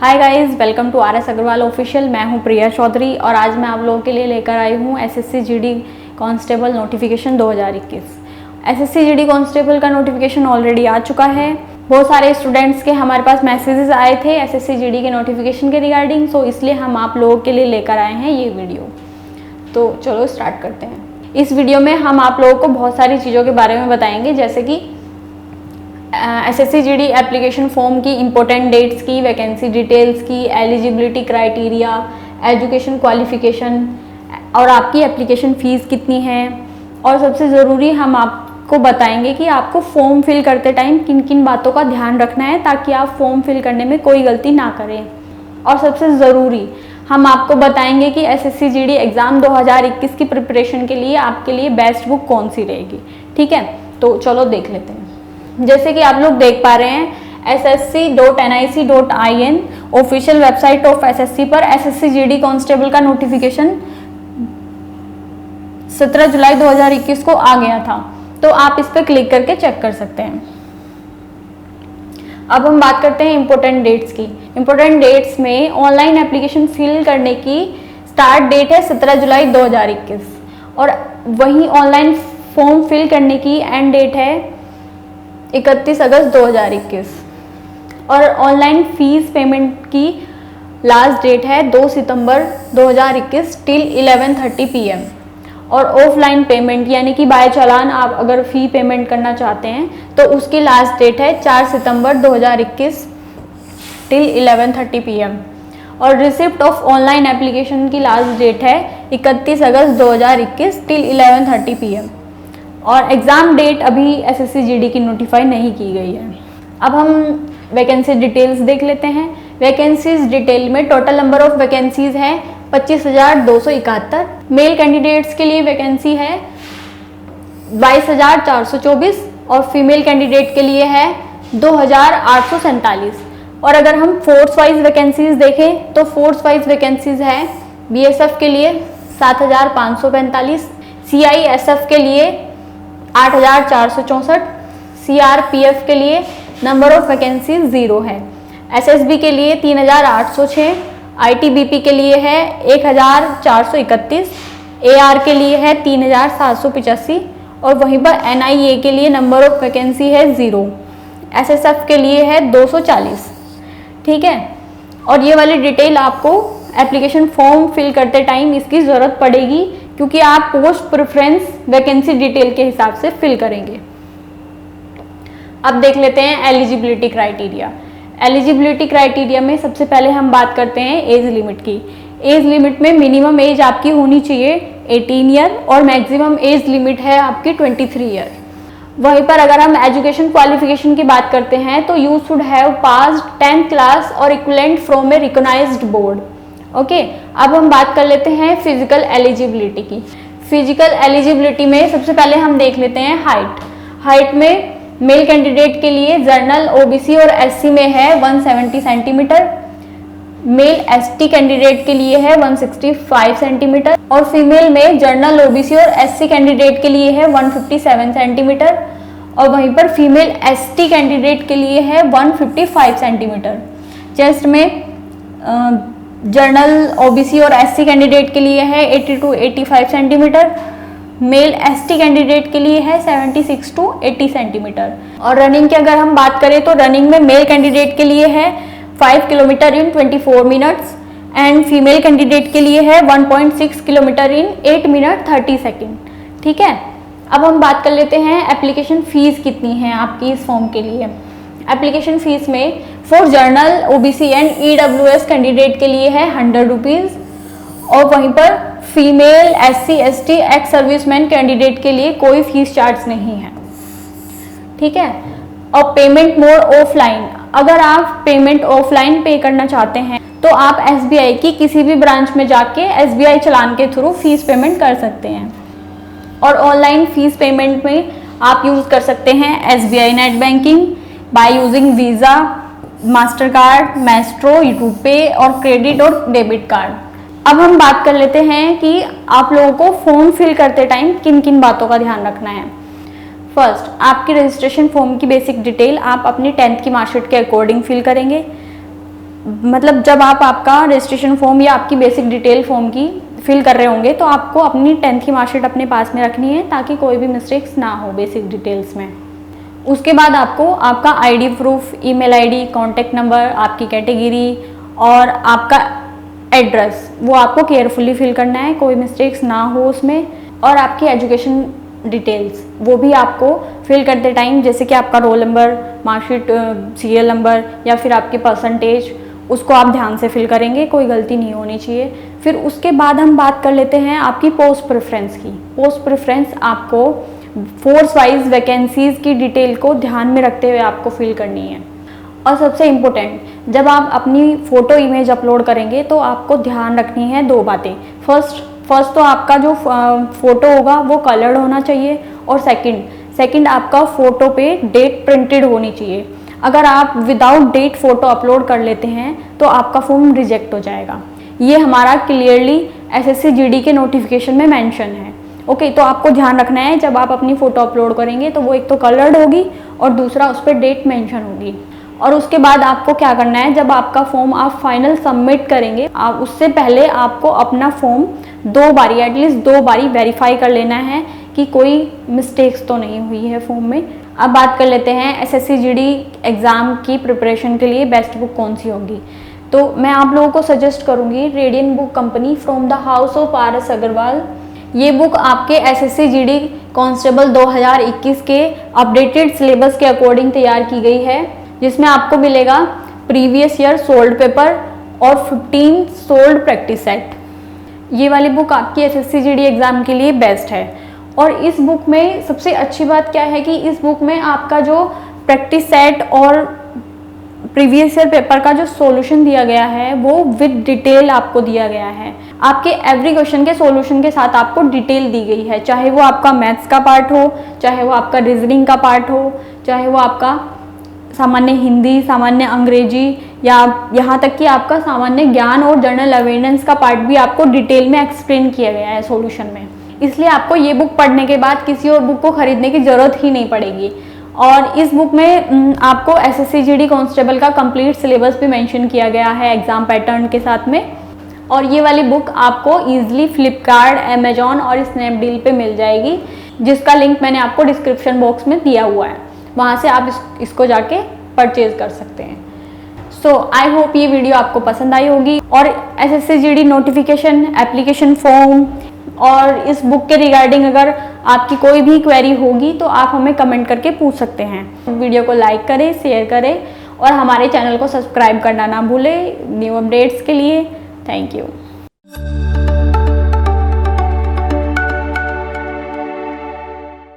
Hi guys, welcome to RS Agarwal official. मैं हूं प्रिया चौधरी और आज मैं आप लोगों के लिए लेकर आई हूं SSC GD constable notification 2021। SSC GD constable का नोटिफिकेशन ऑलरेडी आ चुका है। बहुत सारे स्टूडेंट्स के हमारे पास मैसेजेस आए थे SSC GD के नोटिफिकेशन के रिगार्डिंग, सो इसलिए हम आप लोगों के लिए लेकर आए हैं ये वीडियो। तो चलो स्टार्ट करते हैं। इस वीडियो में हम आप लोगों को बहुत सारी चीज़ों के बारे में बताएंगे, जैसे कि SSC GD एप्लीकेशन फॉर्म की इम्पोर्टेंट डेट्स की, वैकेंसी डिटेल्स की, एलिजिबिलिटी क्राइटेरिया, एजुकेशन क्वालिफिकेशन और आपकी एप्लीकेशन फ़ीस कितनी है। और सबसे ज़रूरी हम आपको बताएंगे कि आपको फॉर्म फिल करते टाइम किन किन बातों का ध्यान रखना है ताकि आप फॉर्म फिल करने में कोई गलती ना करें। और सबसे ज़रूरी हम आपको बताएंगे कि SSC GD एग्ज़ाम 2021 की प्रिपरेशन के लिए आपके लिए बेस्ट बुक कौन सी रहेगी। ठीक है, तो चलो देख लेते हैं। जैसे कि आप लोग देख पा रहे हैं ssc.nic.in official website of SSC पर SSC GD कांस्टेबल का नोटिफिकेशन 17 जुलाई 2021 को आ गया था, तो आप इस पर क्लिक करके चेक कर सकते हैं। अब हम बात करते हैं इम्पोर्टेंट डेट्स की। इम्पोर्टेंट डेट्स में ऑनलाइन एप्लीकेशन फिल करने की स्टार्ट डेट है 17 जुलाई 2021 और वहीं ऑनलाइन फॉर्म फिल करने की एंड डेट है 31 अगस्त 2021 और ऑनलाइन फीस पेमेंट की लास्ट डेट है 2 सितंबर 2021 टिल 11:30 PM और ऑफलाइन पेमेंट यानी कि बाय चालान आप अगर फ़ी पेमेंट करना चाहते हैं तो उसकी लास्ट डेट है 4 सितंबर 2021 टिल 11:30 PM और रिसिप्ट ऑफ ऑनलाइन एप्लीकेशन की लास्ट डेट है 31 अगस्त 2021 टिल 11:30 PM और एग्ज़ाम डेट अभी SSC GD की नोटिफाई नहीं की गई है। अब हम वैकेंसी डिटेल्स देख लेते हैं। वैकेंसीज डिटेल में टोटल नंबर ऑफ वैकेंसीज है 25,271। मेल कैंडिडेट्स के लिए वैकेंसी है 22,424 और फीमेल कैंडिडेट के लिए है 2,847। और अगर हम फोर्स वाइज वैकेंसीज देखें तो फोर्स वाइज वैकेंसीज है BSF के लिए 7,545, CISF के लिए 8,464, CRPF के लिए नंबर ऑफ वैकेंसीज 0 है, SSB के लिए 3,806, ITBP के लिए है 1,431, AR के लिए है 3,785 और वहीं पर NIA के लिए नंबर ऑफ वैकेंसी है 0, SSF के लिए है 240। ठीक है, और ये वाली डिटेल आपको एप्लीकेशन फॉर्म फिल करते टाइम इसकी ज़रूरत पड़ेगी क्योंकि आप पोस्ट प्रेफरेंस वैकेंसी डिटेल के हिसाब से फिल करेंगे। अब देख लेते हैं एलिजिबिलिटी क्राइटेरिया। एलिजिबिलिटी क्राइटेरिया में सबसे पहले हम बात करते हैं एज लिमिट की। एज लिमिट में मिनिमम एज आपकी होनी चाहिए 18 ईयर और मैक्सिमम एज लिमिट है आपकी 23 ईयर। वहीं पर अगर हम एजुकेशन क्वालिफिकेशन की बात करते हैं तो you should have passed 10th class और equivalent from a recognised board. Okay, अब हम बात कर लेते हैं फिजिकल एलिजिबिलिटी की। फिजिकल एलिजिबिलिटी में सबसे पहले हम देख लेते हैं हाइट। हाइट में मेल कैंडिडेट के लिए जर्नल OBC और SC में है 170 सेंटीमीटर, मेल ST कैंडिडेट के लिए है 165 सेंटीमीटर और फीमेल में जर्नल OBC और SC कैंडिडेट के लिए है 157 सेंटीमीटर और वहीं पर फीमेल ST कैंडिडेट के लिए है 155 सेंटीमीटर। चेस्ट में जर्नल OBC और SC कैंडिडेट के लिए है 80 to 85 centimetre, male ST candidate के लिए है 76 to 80 सेंटीमीटर। और रनिंग की अगर हम बात करें तो रनिंग में मेल कैंडिडेट के लिए है 5 kilometre in 24 minutes and female candidate के लिए है 1.6 किलोमीटर इन 8 मिनट 30 सेकेंड। ठीक है, अब हम बात कर लेते हैं एप्लीकेशन फ़ीस कितनी है आपकी इस फॉर्म के लिए। एप्लीकेशन फ़ीस में for journal OBC and EWS candidate के लिए है 100 रुपीज़ और वहीं पर female SC ST ex serviceman candidate के लिए कोई फीस चार्ज नहीं है। ठीक है, और पेमेंट मोड ऑफलाइन। अगर आप पेमेंट ऑफलाइन पे करना चाहते हैं तो आप SBI की किसी भी ब्रांच में जाके SBI चलान के थ्रू फीस पेमेंट कर सकते हैं। और ऑनलाइन फीस पेमेंट में आप यूज़ कर सकते हैं SBI net banking by using visa, master card, Maestro, YouTube पे और क्रेडिट और डेबिट कार्ड। अब हम बात कर लेते हैं कि आप लोगों को फॉर्म फिल करते टाइम किन किन बातों का ध्यान रखना है। फर्स्ट, आपकी रजिस्ट्रेशन फॉर्म की बेसिक डिटेल आप अपनी 10th की मार्कशीट के अकॉर्डिंग फिल करेंगे। मतलब जब आप आपका रजिस्ट्रेशन फॉर्म या आपकी बेसिक डिटेल फॉर्म की फिल कर रहे होंगे तो आपको अपनी 10th की मार्कशीट अपने पास में रखनी है ताकि कोई भी मिस्टेक्स ना हो बेसिक डिटेल्स में। उसके बाद आपको आपका ID proof, email ID, contact number, आपकी कैटेगरी और आपका एड्रेस वो आपको केयरफुली फिल करना है, कोई मिस्टेक्स ना हो उसमें। और आपकी एजुकेशन डिटेल्स वो भी आपको फिल करते टाइम, जैसे कि आपका roll number, marksheet serial number या फिर आपकी परसेंटेज, उसको आप ध्यान से फिल करेंगे, कोई गलती नहीं होनी चाहिए। फिर उसके बाद हम बात कर लेते हैं आपकी पोस्ट प्रेफरेंस की। पोस्ट प्रेफरेंस आपको फोर्स वाइज वैकेंसीज की डिटेल को ध्यान में रखते हुए आपको फिल करनी है। और सबसे इम्पोर्टेंट, जब आप अपनी फ़ोटो इमेज अपलोड करेंगे तो आपको ध्यान रखनी है 2 बातें। फर्स्ट तो आपका जो फ़ोटो होगा वो कलर्ड होना चाहिए, और सेकंड आपका फ़ोटो पे डेट प्रिंटेड होनी चाहिए। अगर आप विदाउट डेट फ़ोटो अपलोड कर लेते हैं तो आपका फॉर्म रिजेक्ट हो जाएगा। ये हमारा क्लियरली एसएससी जीडी के नोटिफिकेशन में मेंशन है। ओके, तो आपको ध्यान रखना है जब आप अपनी फ़ोटो अपलोड करेंगे तो वो एक तो कलर्ड होगी और दूसरा उस पर डेट मेंशन होगी। और उसके बाद आपको क्या करना है, जब आपका फॉर्म आप फाइनल सबमिट करेंगे, आप उससे पहले आपको अपना फॉर्म 2 बारी, एटलीस्ट 2 बारी वेरीफाई कर लेना है कि कोई मिस्टेक्स तो नहीं हुई है फॉर्म में। अब बात कर लेते हैं एसएससी जीडी एग्ज़ाम की प्रिपरेशन के लिए बेस्ट बुक कौन सी होगी। तो मैं आप लोगों को सजेस्ट करूँगी radian book company from the house of RS Agarwal. ये बुक आपके एसएससी जीडी कांस्टेबल 2021 के अपडेटेड सिलेबस के अकॉर्डिंग तैयार की गई है, जिसमें आपको मिलेगा प्रीवियस ईयर सोल्ड पेपर और 15 सोल्ड प्रैक्टिस सेट। ये वाली बुक आपकी एसएससी जीडी एग्ज़ाम के लिए बेस्ट है। और इस बुक में सबसे अच्छी बात क्या है कि इस बुक में आपका जो प्रैक्टिस सेट और प्रीवियस ईयर पेपर का जो सॉल्यूशन दिया गया है वो विद डिटेल आपको दिया गया है। आपके एवरी क्वेश्चन के सॉल्यूशन के साथ आपको डिटेल दी गई है, चाहे वो आपका मैथ्स का पार्ट हो, चाहे वो आपका रीजनिंग का पार्ट हो, चाहे वो आपका सामान्य हिंदी, सामान्य अंग्रेजी, या यहाँ तक कि आपका सामान्य ज्ञान और जनरल अवेयरनेस का पार्ट भी आपको डिटेल में एक्सप्लेन किया गया है सॉल्यूशन में। इसलिए आपको ये बुक पढ़ने के बाद किसी और बुक को खरीदने की ज़रूरत ही नहीं पड़ेगी। और इस बुक में आपको एसएससी जीडी कांस्टेबल का कंप्लीट सिलेबस भी मेंशन किया गया है एग्जाम पैटर्न के साथ में। और ये वाली बुक आपको ईजिली फ्लिपकार्ट, अमेजॉन और स्नैपडील पे मिल जाएगी, जिसका लिंक मैंने आपको डिस्क्रिप्शन बॉक्स में दिया हुआ है, वहाँ से आप इसको जाके परचेज कर सकते हैं। सो आई होप ये वीडियो आपको पसंद आई होगी। और SSC GD notification, application form और इस बुक के रिगार्डिंग अगर आपकी कोई भी क्वेरी होगी तो आप हमें कमेंट करके पूछ सकते हैं। वीडियो को लाइक करें, शेयर करें और हमारे चैनल को सब्सक्राइब करना ना भूलें न्यू अपडेट्स के लिए। Thank you.